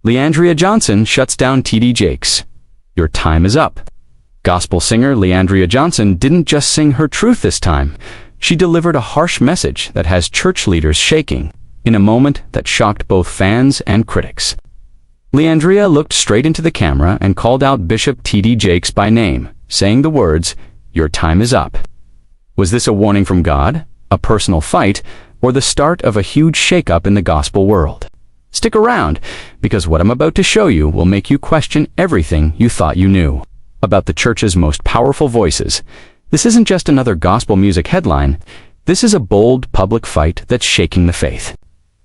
Leandrea Johnson shuts down T.D. Jakes. Your time is up. Gospel singer Leandrea Johnson didn't just sing her truth this time. She delivered a harsh message that has church leaders shaking in a moment that shocked both fans and critics. Leandrea looked straight into the camera and called out Bishop T.D. Jakes by name, saying the words, "Your time is up." Was this a warning from God, a personal fight, or the start of a huge shakeup in the gospel world? Stick around, because what I'm about to show you will make you question everything you thought you knew about the church's most powerful voices. This isn't just another gospel music headline. This is a bold public fight that's shaking the faith.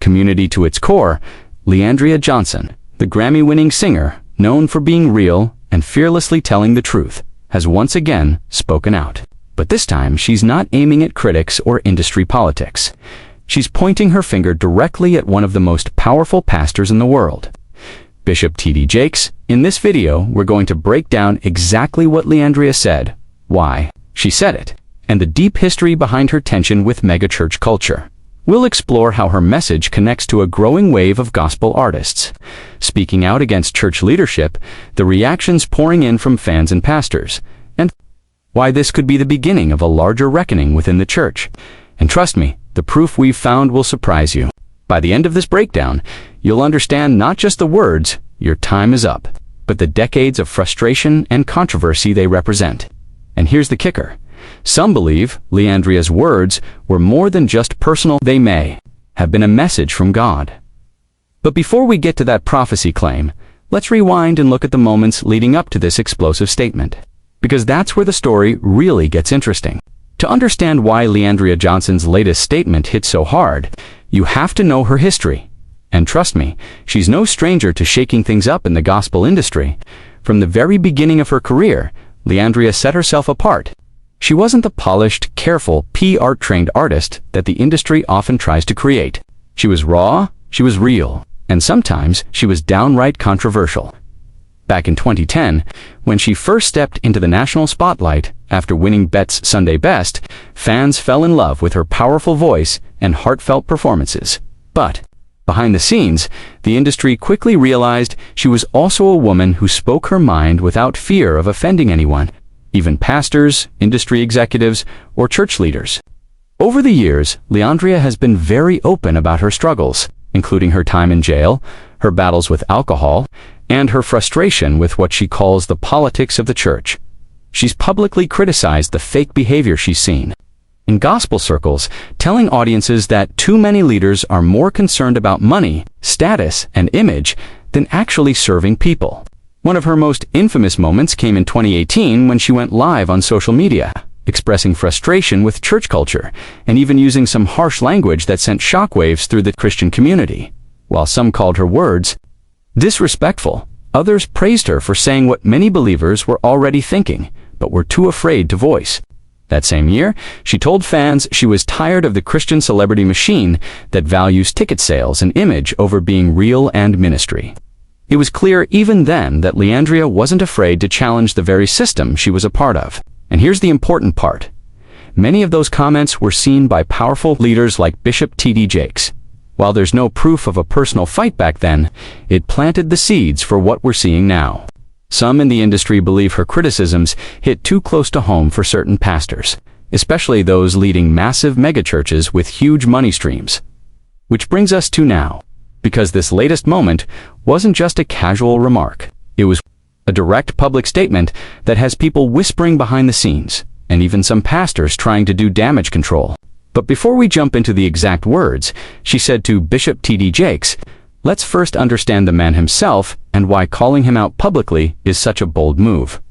Community to its core, Leandrea Johnson, the Grammy-winning singer, known for being real and fearlessly telling the truth, has once again spoken out. But this time, she's not aiming at critics or industry politics. She's pointing her finger directly at one of the most powerful pastors in the world, Bishop T.D. Jakes. In this video, we're going to break down exactly what Leandrea said, why she said it, and the deep history behind her tension with megachurch culture. We'll explore how her message connects to a growing wave of gospel artists speaking out against church leadership, the reactions pouring in from fans and pastors, and why this could be the beginning of a larger reckoning within the church. And trust me, the proof we've found will surprise you. By the end of this breakdown, you'll understand not just the words, "Your time is up," but the decades of frustration and controversy they represent. And here's the kicker. Some believe Leandrea's words were more than just personal. They may have been a message from God. But before we get to that prophecy claim, let's rewind and look at the moments leading up to this explosive statement, because that's where the story really gets interesting. To understand why Leandrea Johnson's latest statement hit so hard, you have to know her history. And trust me, she's no stranger to shaking things up in the gospel industry. From the very beginning of her career, Leandrea set herself apart. She wasn't the polished, careful, PR-trained artist that the industry often tries to create. She was raw, she was real, and sometimes she was downright controversial. Back in 2010, when she first stepped into the national spotlight after winning Bet's Sunday Best, fans fell in love with her powerful voice and heartfelt performances. But behind the scenes, the industry quickly realized she was also a woman who spoke her mind without fear of offending anyone, even pastors, industry executives, or church leaders. Over the years, Leandrea has been very open about her struggles, including her time in jail, her battles with alcohol, and her frustration with what she calls the politics of the church. She's publicly criticized the fake behavior she's seen in gospel circles, telling audiences that too many leaders are more concerned about money, status, and image than actually serving people. One of her most infamous moments came in 2018 when she went live on social media, expressing frustration with church culture and even using some harsh language that sent shockwaves through the Christian community. While some called her words disrespectful, others praised her for saying what many believers were already thinking, but were too afraid to voice. That same year, she told fans she was tired of the Christian celebrity machine that values ticket sales and image over being real and ministry. It was clear even then that Leandrea wasn't afraid to challenge the very system she was a part of. And here's the important part. Many of those comments were seen by powerful leaders like Bishop T.D. Jakes. While there's no proof of a personal fight back then, it planted the seeds for what we're seeing now. Some in the industry believe her criticisms hit too close to home for certain pastors, especially those leading massive megachurches with huge money streams. Which brings us to now, because this latest moment wasn't just a casual remark. It was a direct public statement that has people whispering behind the scenes, and even some pastors trying to do damage control. But before we jump into the exact words she said to Bishop T.D. Jakes, let's first understand the man himself and why calling him out publicly is such a bold move.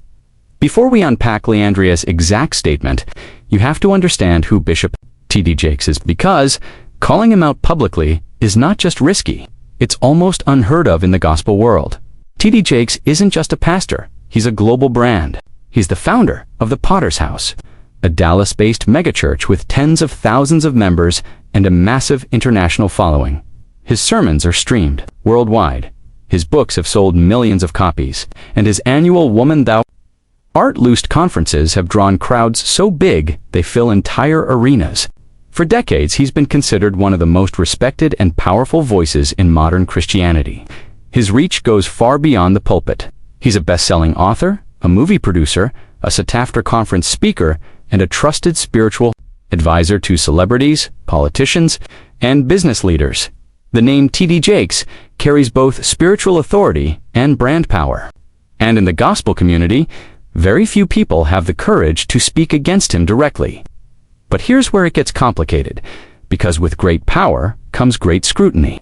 Before we unpack Leandrea's exact statement, you have to understand who Bishop T.D. Jakes is, because calling him out publicly is not just risky, it's almost unheard of in the gospel world. T.D. Jakes isn't just a pastor, he's a global brand. He's the founder of the Potter's House, a Dallas-based megachurch with tens of thousands of members and a massive international following. His sermons are streamed worldwide. His books have sold millions of copies, and his annual Woman Thou Art Loosed conferences have drawn crowds so big they fill entire arenas. For decades, he's been considered one of the most respected and powerful voices in modern Christianity. His reach goes far beyond the pulpit. He's a best-selling author, a movie producer, a sought-after conference speaker, and a trusted spiritual advisor to celebrities, politicians, and business leaders. The name T.D. Jakes carries both spiritual authority and brand power. And in the gospel community, very few people have the courage to speak against him directly. But here's where it gets complicated, because with great power comes great scrutiny.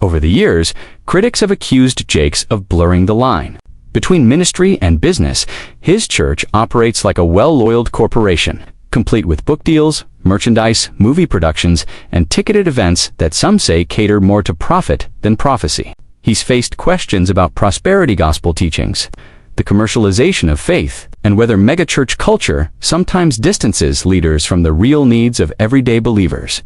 Over the years, critics have accused Jakes of blurring the line. Between ministry and business, his church operates like a well-oiled corporation, complete with book deals, merchandise, movie productions, and ticketed events that some say cater more to profit than prophecy. He's faced questions about prosperity gospel teachings, the commercialization of faith, and whether megachurch culture sometimes distances leaders from the real needs of everyday believers.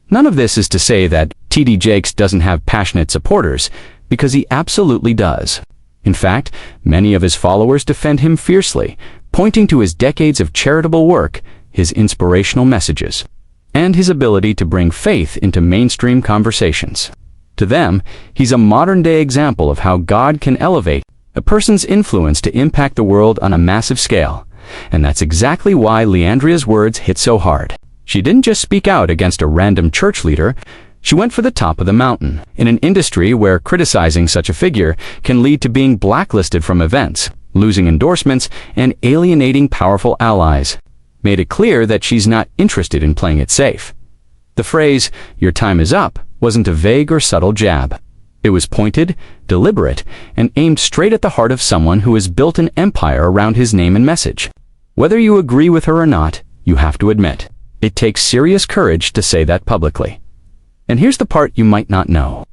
None of this is to say that T.D. Jakes doesn't have passionate supporters, because he absolutely does. In fact, many of his followers defend him fiercely, pointing to his decades of charitable work, his inspirational messages, and his ability to bring faith into mainstream conversations. To them, he's a modern-day example of how God can elevate a person's influence to impact the world on a massive scale. And that's exactly why Leandrea's words hit so hard. She didn't just speak out against a random church leader, she went for the top of the mountain, in an industry where criticizing such a figure can lead to being blacklisted from events, losing endorsements, and alienating powerful allies. Made it clear that she's not interested in playing it safe. The phrase, "your time is up," wasn't a vague or subtle jab. It was pointed, deliberate, and aimed straight at the heart of someone who has built an empire around his name and message. Whether you agree with her or not, you have to admit, it takes serious courage to say that publicly. And here's the part you might not know.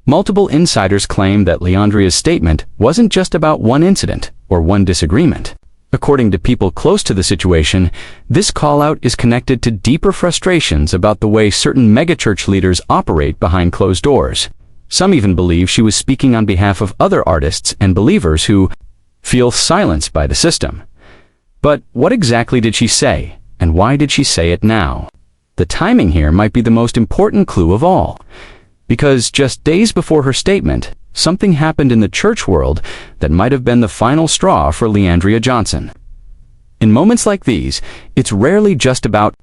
Multiple insiders claim that Leandrea's statement wasn't just about one incident or one disagreement. According to people close to the situation, this call-out is connected to deeper frustrations about the way certain megachurch leaders operate behind closed doors. Some even believe she was speaking on behalf of other artists and believers who feel silenced by the system. But what exactly did she say, and why did she say it now? The timing here might be the most important clue of all, because just days before her statement, something happened in the church world that might have been the final straw for Leandrea Johnson. In moments like these, it's rarely just about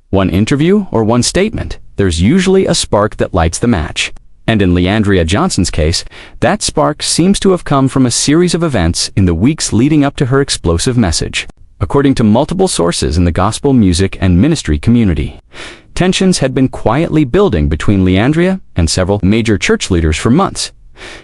one interview or one statement. There's usually a spark that lights the match. And in Leandrea Johnson's case, that spark seems to have come from a series of events in the weeks leading up to her explosive message. According to multiple sources in the gospel music and ministry community, tensions had been quietly building between Leandrea and several major church leaders for months.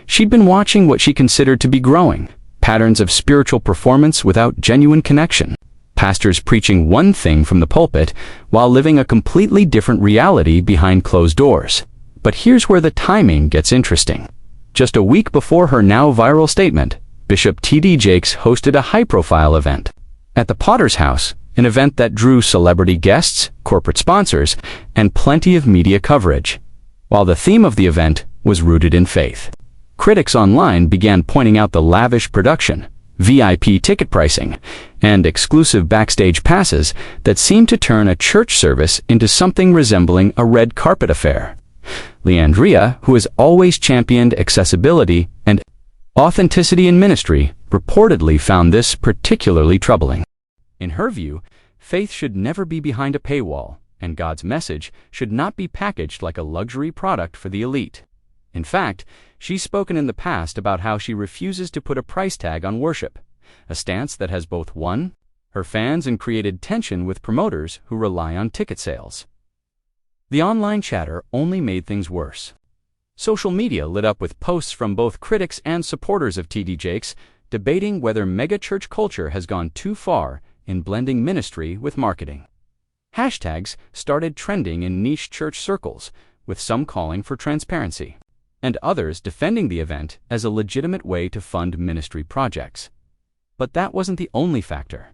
She'd been watching what she considered to be growing patterns of spiritual performance without genuine connection. Pastors preaching one thing from the pulpit while living a completely different reality behind closed doors. But here's where the timing gets interesting. Just a week before her now viral statement, Bishop T.D. Jakes hosted a high-profile event at the Potter's House, an event that drew celebrity guests, corporate sponsors, and plenty of media coverage. While the theme of the event was rooted in faith, critics online began pointing out the lavish production, VIP ticket pricing, and exclusive backstage passes that seemed to turn a church service into something resembling a red carpet affair. Leandrea, who has always championed accessibility and authenticity in ministry, reportedly found this particularly troubling. In her view, faith should never be behind a paywall, and God's message should not be packaged like a luxury product for the elite. In fact, she's spoken in the past about how she refuses to put a price tag on worship, a stance that has both won her fans and created tension with promoters who rely on ticket sales. The online chatter only made things worse. Social media lit up with posts from both critics and supporters of T.D. Jakes debating whether megachurch culture has gone too far in blending ministry with marketing. Hashtags started trending in niche church circles, with some calling for transparency, and others defending the event as a legitimate way to fund ministry projects. But that wasn't the only factor.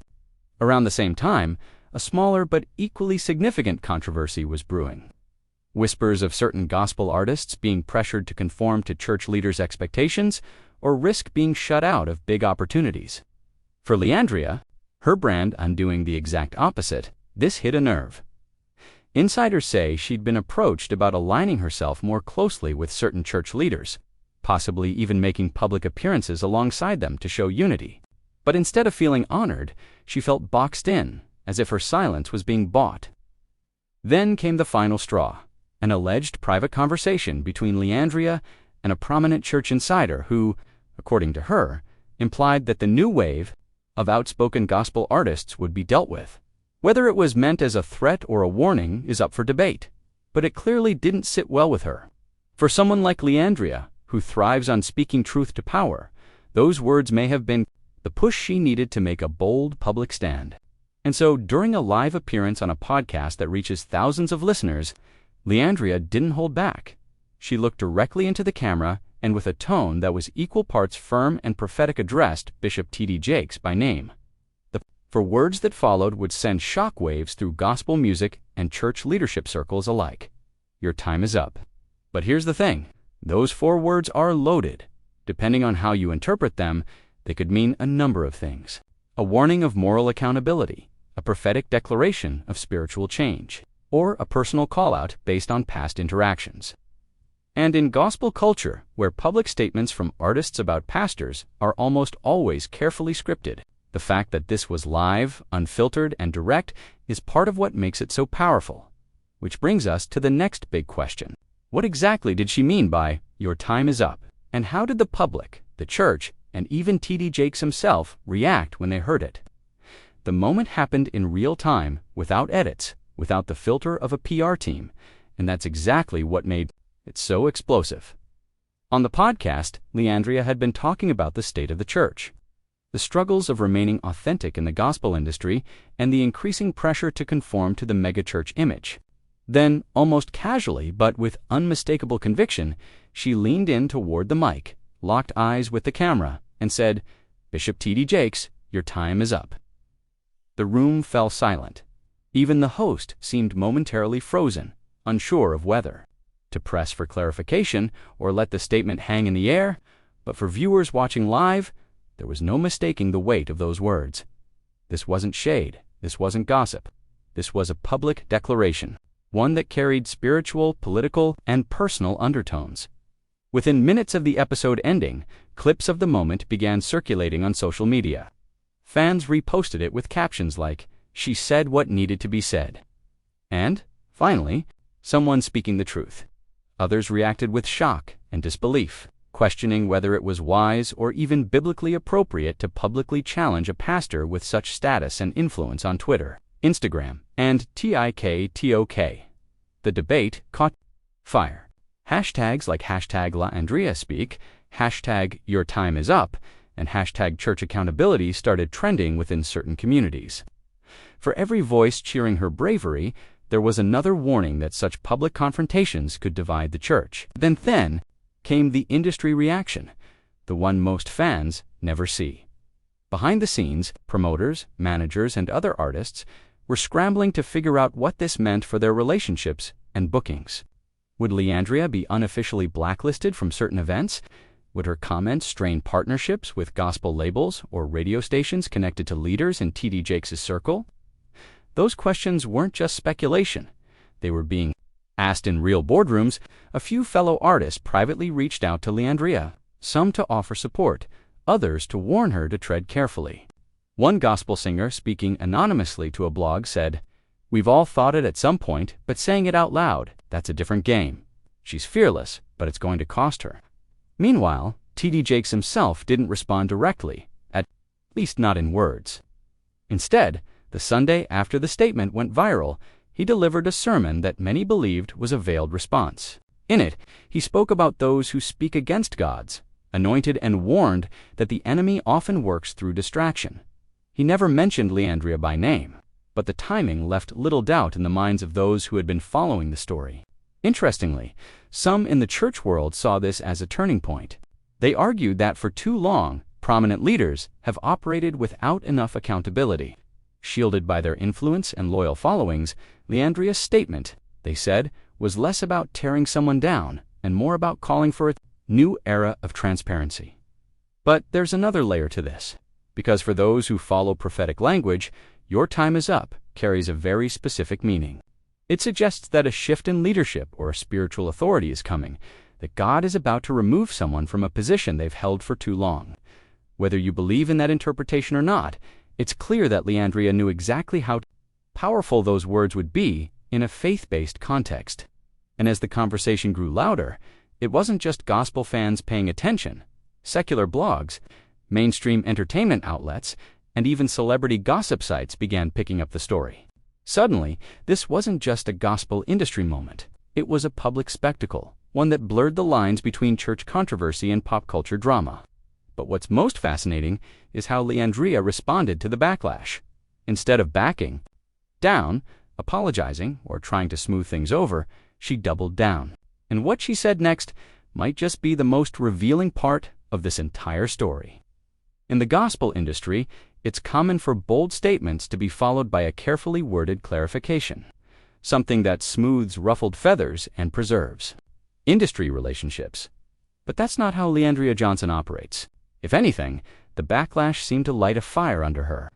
Around the same time, a smaller but equally significant controversy was brewing. Whispers of certain gospel artists being pressured to conform to church leaders' expectations or risk being shut out of big opportunities. For Leandrea, her brand undoing the exact opposite, this hit a nerve. Insiders say she'd been approached about aligning herself more closely with certain church leaders, possibly even making public appearances alongside them to show unity. But instead of feeling honored, she felt boxed in, as if her silence was being bought. Then came the final straw, an alleged private conversation between Leandrea and a prominent church insider who, according to her, implied that the new wave of outspoken gospel artists would be dealt with. Whether it was meant as a threat or a warning is up for debate, but it clearly didn't sit well with her. For someone like Leandrea, who thrives on speaking truth to power, those words may have been the push she needed to make a bold public stand. And so, during a live appearance on a podcast that reaches thousands of listeners, Leandrea didn't hold back. She looked directly into the camera and with a tone that was equal parts firm and prophetic addressed Bishop T.D. Jakes by name. For words that followed would send shockwaves through gospel music and church leadership circles alike. Your time is up. But here's the thing. Those 4 words are loaded. Depending on how you interpret them, they could mean a number of things. A warning of moral accountability, a prophetic declaration of spiritual change, or a personal call-out based on past interactions. And in gospel culture, where public statements from artists about pastors are almost always carefully scripted, the fact that this was live, unfiltered, and direct is part of what makes it so powerful. Which brings us to the next big question. What exactly did she mean by, "Your time is up"? And how did the public, the church, and even T.D. Jakes himself react when they heard it? The moment happened in real time, without edits, without the filter of a PR team, and that's exactly what made it so explosive. On the podcast, Leandrea had been talking about the state of the church, the struggles of remaining authentic in the gospel industry, and the increasing pressure to conform to the megachurch image. Then, almost casually but with unmistakable conviction, she leaned in toward the mic, locked eyes with the camera, and said, "Bishop T.D. Jakes, your time is up." The room fell silent. Even the host seemed momentarily frozen, unsure of whether to press for clarification or let the statement hang in the air, but for viewers watching live, there was no mistaking the weight of those words. This wasn't shade, this wasn't gossip. This was a public declaration, one that carried spiritual, political, and personal undertones. Within minutes of the episode ending, clips of the moment began circulating on social media. Fans reposted it with captions like, "She said what needed to be said." And, finally, someone speaking the truth. Others reacted with shock and disbelief, questioning whether it was wise or even biblically appropriate to publicly challenge a pastor with such status and influence on Twitter, Instagram, and TikTok. The debate caught fire. Hashtags like #LaAndreaSpeak, #YourTimeIsUp, and #ChurchAccountability started trending within certain communities. For every voice cheering her bravery, there was another warning that such public confrontations could divide the church. Then came the industry reaction, the one most fans never see. Behind the scenes, promoters, managers, and other artists were scrambling to figure out what this meant for their relationships and bookings. Would Leandrea be unofficially blacklisted from certain events? Would her comments strain partnerships with gospel labels or radio stations connected to leaders in T.D. Jakes' circle? Those questions weren't just speculation. They were being asked in real boardrooms. A few fellow artists privately reached out to Leandrea, some to offer support, others to warn her to tread carefully. One gospel singer, speaking anonymously to a blog, said, "We've all thought it at some point, but saying it out loud, that's a different game. She's fearless, but it's going to cost her." Meanwhile, T.D. Jakes himself didn't respond directly, at least not in words. Instead, the Sunday after the statement went viral, he delivered a sermon that many believed was a veiled response. In it, he spoke about those who speak against God's anointed and warned that the enemy often works through distraction. He never mentioned Leandrea by name, but the timing left little doubt in the minds of those who had been following the story. Interestingly, some in the church world saw this as a turning point. They argued that for too long, prominent leaders have operated without enough accountability. Shielded by their influence and loyal followings, Leandrea's statement, they said, was less about tearing someone down and more about calling for a new era of transparency. But there's another layer to this, because for those who follow prophetic language, "Your time is up" carries a very specific meaning. It suggests that a shift in leadership or spiritual authority is coming, that God is about to remove someone from a position they've held for too long. Whether you believe in that interpretation or not, it's clear that Leandrea knew exactly how powerful those words would be in a faith-based context. And as the conversation grew louder, it wasn't just gospel fans paying attention. Secular blogs, mainstream entertainment outlets, and even celebrity gossip sites began picking up the story. Suddenly, this wasn't just a gospel industry moment. It was a public spectacle, one that blurred the lines between church controversy and pop culture drama. But what's most fascinating is how Leandrea responded to the backlash. Instead of backing down, apologizing, or trying to smooth things over, she doubled down. And what she said next might just be the most revealing part of this entire story. In the gospel industry, it's common for bold statements to be followed by a carefully worded clarification, something that smooths ruffled feathers and preserves industry relationships. But that's not how Leandrea Johnson operates. If anything, the backlash seemed to light a fire under her.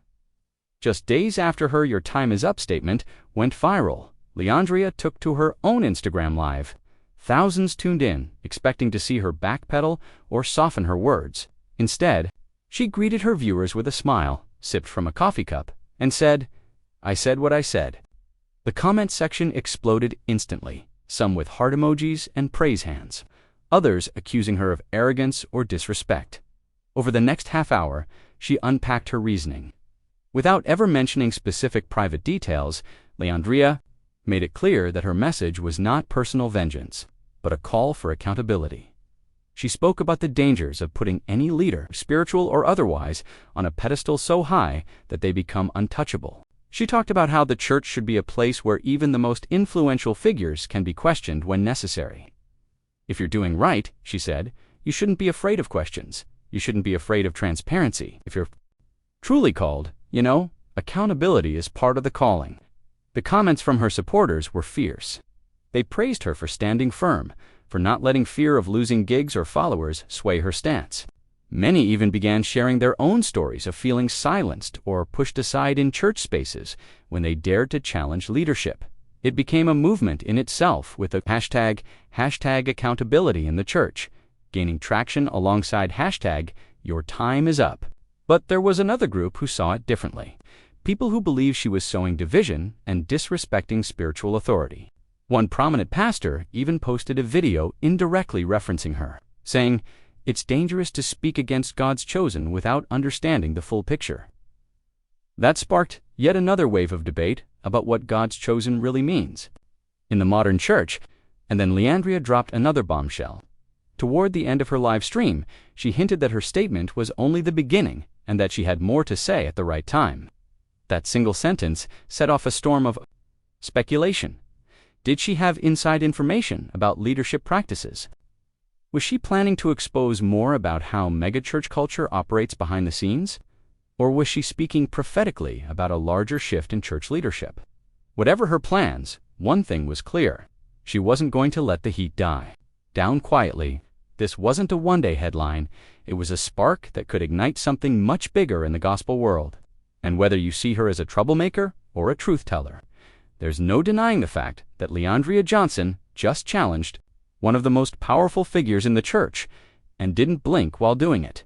Just days after her "Your time is up" statement went viral, Leandrea took to her own Instagram Live. Thousands tuned in, expecting to see her backpedal or soften her words. Instead, she greeted her viewers with a smile, sipped from a coffee cup, and said, "I said what I said." The comment section exploded instantly, some with heart emojis and praise hands, others accusing her of arrogance or disrespect. Over the next half hour, she unpacked her reasoning. Without ever mentioning specific private details, Leandrea made it clear that her message was not personal vengeance, but a call for accountability. She spoke about the dangers of putting any leader, spiritual or otherwise, on a pedestal so high that they become untouchable. She talked about how the church should be a place where even the most influential figures can be questioned when necessary. If you're doing right, she said, you shouldn't be afraid of questions. You shouldn't be afraid of transparency. If you're truly called, accountability is part of the calling. The comments from her supporters were fierce. They praised her for standing firm, for not letting fear of losing gigs or followers sway her stance. Many even began sharing their own stories of feeling silenced or pushed aside in church spaces when they dared to challenge leadership. It became a movement in itself, with the hashtag accountability in the church, gaining traction alongside hashtag your time is up. But there was another group who saw it differently. People who believed she was sowing division and disrespecting spiritual authority. One prominent pastor even posted a video indirectly referencing her, saying, "It's dangerous to speak against God's chosen without understanding the full picture." That sparked yet another wave of debate about what God's chosen really means in the modern church, and then Leandrea dropped another bombshell. Toward the end of her live stream, she hinted that her statement was only the beginning and that she had more to say at the right time. That single sentence set off a storm of speculation. Did she have inside information about leadership practices? Was she planning to expose more about how megachurch culture operates behind the scenes? Or was she speaking prophetically about a larger shift in church leadership? Whatever her plans, one thing was clear. She wasn't going to let the heat die down quietly. This wasn't a one-day headline. It was a spark that could ignite something much bigger in the gospel world. And whether you see her as a troublemaker or a truth teller, there's no denying the fact that Leandrea Johnson just challenged one of the most powerful figures in the church and didn't blink while doing it.